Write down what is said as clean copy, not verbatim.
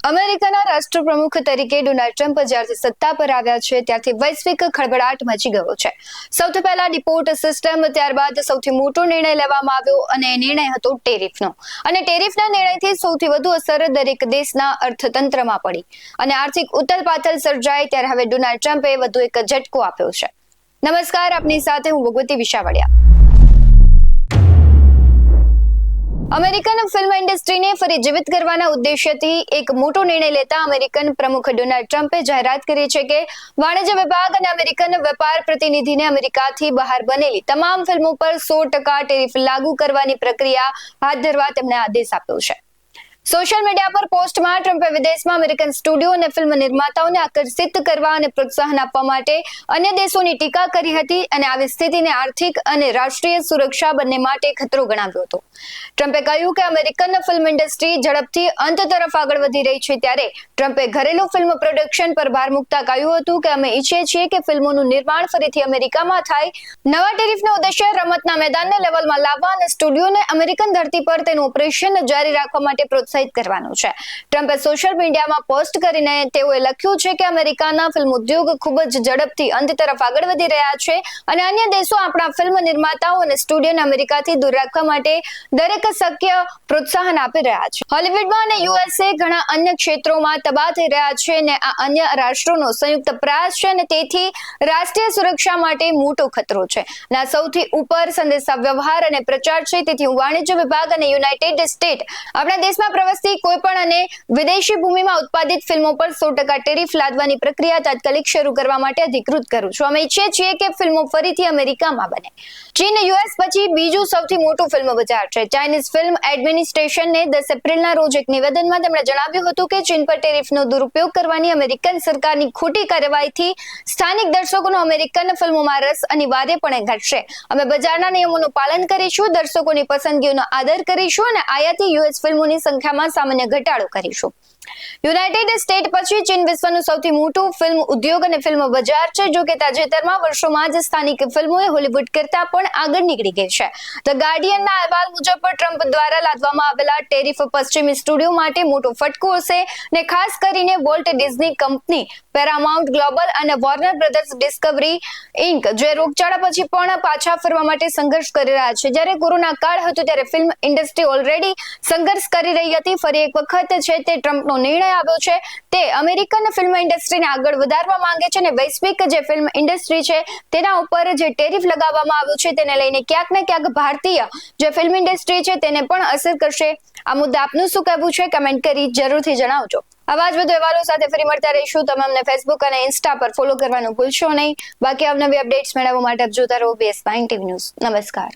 અમેરિકાના રાષ્ટ્રપ્રમુખ તરીકે ડોનાલ્ડ ટ્રમ્પ જ્યારથી સત્તા પર આવ્યા છે ત્યારથી વૈશ્વિક ખળભળાટ મચી ગયો છે. સૌથી પહેલા ડિપોર્ટ સિસ્ટમ, ત્યારબાદ સૌથી મોટો નિર્ણય લેવામાં આવ્યો અને એ નિર્ણય હતો ટેરિફનો. અને ટેરિફના નિર્ણયથી સૌથી વધુ અસર દરેક દેશના અર્થતંત્રમાં પડી અને આર્થિક ઉથલપાથલ સર્જાઈ. ત્યારે હવે ડોનાલ્ડ ટ્રમ્પે વધુ એક ઝટકો આપ્યો છે. નમસ્કાર, આપની સાથે હું ભગવતી વિશાવડિયા. અમેરિકન ફિલ્મ ઇન્ડસ્ટ્રીને ફરી જીવિત કરવાના ઉદ્દેશ્યથી એક મોટો નિર્ણય લેતા અમેરિકન પ્રમુખ ડોનાલ્ડ ટ્રમ્પે જાહેરાત કરી છે કે વાણિજ્ય વિભાગ અને અમેરિકન વેપાર પ્રતિનિધિને અમેરિકાથી બહાર બનેલી તમામ ફિલ્મો પર 100% ટેરિફ લાગુ કરવાની પ્રક્રિયા હાથ ધરવા તેમણે આદેશ આપ્યો છે. સોશિયલ મીડિયા પર પોસ્ટમાં ટ્રમ્પે વિદેશમાં અમેરિકન સ્ટુડિયો અને ફિલ્મ નિર્માતાઓને આકર્ષિત કરવા અને પ્રોત્સાહન આપવા માટે અન્ય દેશોની ટીકા કરી હતી અને આવી સ્થિતિને આર્થિક અને રાષ્ટ્રીય સુરક્ષા બંને માટે ખતરો ગણાવ્યો હતો. ટ્રમ્પે કહ્યું કે અમેરિકન ફિલ્મ ઇન્ડસ્ટ્રી ઝડપથી અંત તરફ આગળ વધી રહી છે. ત્યારે ટ્રમ્પે ઘરેલું ફિલ્મ પ્રોડક્શન પર ભાર મૂકતા કહ્યું હતું કે અમે ઈચ્છીએ છીએ કે ફિલ્મોનું નિર્માણ ફરીથી અમેરિકામાં થાય. નવા ટેરિફનો ઉદ્દેશ્ય રમતના મેદાનને લેવલમાં લાવવા અને સ્ટુડિયોને અમેરિકન ધરતી પર તેનું ઓપરેશન જારી રાખવા માટે પ્રોત્સાહિત કરવાનું છે. ટ્રમ્પે સોશિયલ મીડિયામાં પોસ્ટ કરીને તેઓએ લખ્યું છે કે અમેરિકાના ફિલ્મ ઉદ્યોગ ખૂબ જ ઝડપથી અંત તરફ આગળ વધી રહ્યા છે અને અન્ય દેશો આપણા ફિલ્મ નિર્માતાઓ અને સ્ટુડિયોને અમેરિકાથી દૂર રાખવા માટે દરેક શક્ય પ્રોત્સાહન આપી રહ્યા છે. હોલિવૂડમાં અને યુએસએ ઘણા અન્ય ક્ષેત્રોમાં તબાહ થઈ રહ્યા છે અને આ અન્ય રાષ્ટ્રોનો સંયુક્ત પ્રયાસ છે અને તેથી રાષ્ટ્રીય સુરક્ષા માટે મોટો ખતરો છે. અને આ સૌથી ઉપર સંદેશા વ્યવહાર અને પ્રચાર છે. તેથી વાણિજ્ય વિભાગ અને યુનાઇટેડ સ્ટેટ આપણા દેશમાં કોઈ પણ અને વિદેશી ભૂમિમાં ઉત્પાદિત ફિલ્મો પર 100% ટેરિફ લાદવાની પ્રક્રિયા તાત્કાલિક શરૂ કરવા માટે અધિકૃત કરું છું. અમે ઈચ્છીએ છીએ કે ફિલ્મો ફરીથી અમેરિકામાં બને. ચીન યુએસ પછી બીજું સૌથી મોટું ફિલ્મ બજાર છે. ચાઇનીઝ ફિલ્મ એડમિનિસ્ટ્રેશનને 10 એપ્રિલના રોજ એક નિવેદનમાં તેમણે જણાવ્યું હતું કે ચીન પર ટેરિફનો દુરુપયોગ કરવાની અમેરિકન સરકારની ખોટી કાર્યવાહીથી સ્થાનિક દર્શકોનો અમેરિકન ફિલ્મોમાં રસ અનિવાર્યપણે ઘટશે. અમે બજારના નિયમોનું પાલન કરીશું, દર્શકોની પસંદગીઓનો આદર કરીશું અને આયાતી યુએસ ફિલ્મોની સંખ્યામાં સામાન્ય ઘટાડો કરીશું. યુનાઇટેડ સ્ટેટ પછી ચીન વિશ્વનું સૌથી મોટું ફિલ્મ ઉદ્યોગ અને ફિલ્મ બજાર છે. જો કે તાજેતરમાં વર્ષોમાં જ સ્થાનિક ફિલ્મોએ હોલિવૂડ કરતા પણ આગળ નીકળી ગઈ છે. ધ ગાર્ડિયનના અહેવાલ મુજબ ટ્રમ્પ દ્વારા લાદવામાં આવેલા ટેરિફ પશ્ચિમી સ્ટુડિયો માટે મોટો ફટકો હશે અને ખાસ કરીને Walt Disney company, Paramount global અને વોર્નર બ્રધર્સ ડિસ્કવરી ઇન્ક, જે રોગચાળા પછી પણ પાછા ફરવા માટે સંઘર્ષ કરી રહ્યા છે. જ્યારે કોરોના કાળ હતો ત્યારે ફિલ્મ ઇન્ડસ્ટ્રી ઓલરેડી સંઘર્ષ કરી રહી હતી. ફરી એક વખત છે તે ટ્રમ્પનો નિર્ણય આવ્યો છે. તે અમેરિકન ફિલ્મ ઇન્ડસ્ટ્રીને આગળ વધારવા માંગે છે અને વૈશ્વિક જે ફિલ્મ ઇન્ડસ્ટ્રી છે તેના ઉપર જે ટેરિફ લગાવવામાં આવ્યું છે તેને લઈને ક્યાંક ને ક્યાંક ભારતીય જે ફિલ્મ ઇન્ડસ્ટ્રી છે તેને પણ અસર કરશે. આ મુદ્દે આપનું શું કહેવું છે કમેન્ટ કરી જરૂરથી જણાવજો. આવા જ વધુ અહેવાલો સાથે ફરી મળતા રહીશું. તમે અમને ફેસબુક અને ઇન્સ્ટા પર ફોલો કરવાનું ભૂલશો નહીં. બાકી અવનવી અપડેટ્સ મેળવવા માટે આપ જોતા રહો BS9 TV ન્યૂઝ. નમસ્કાર.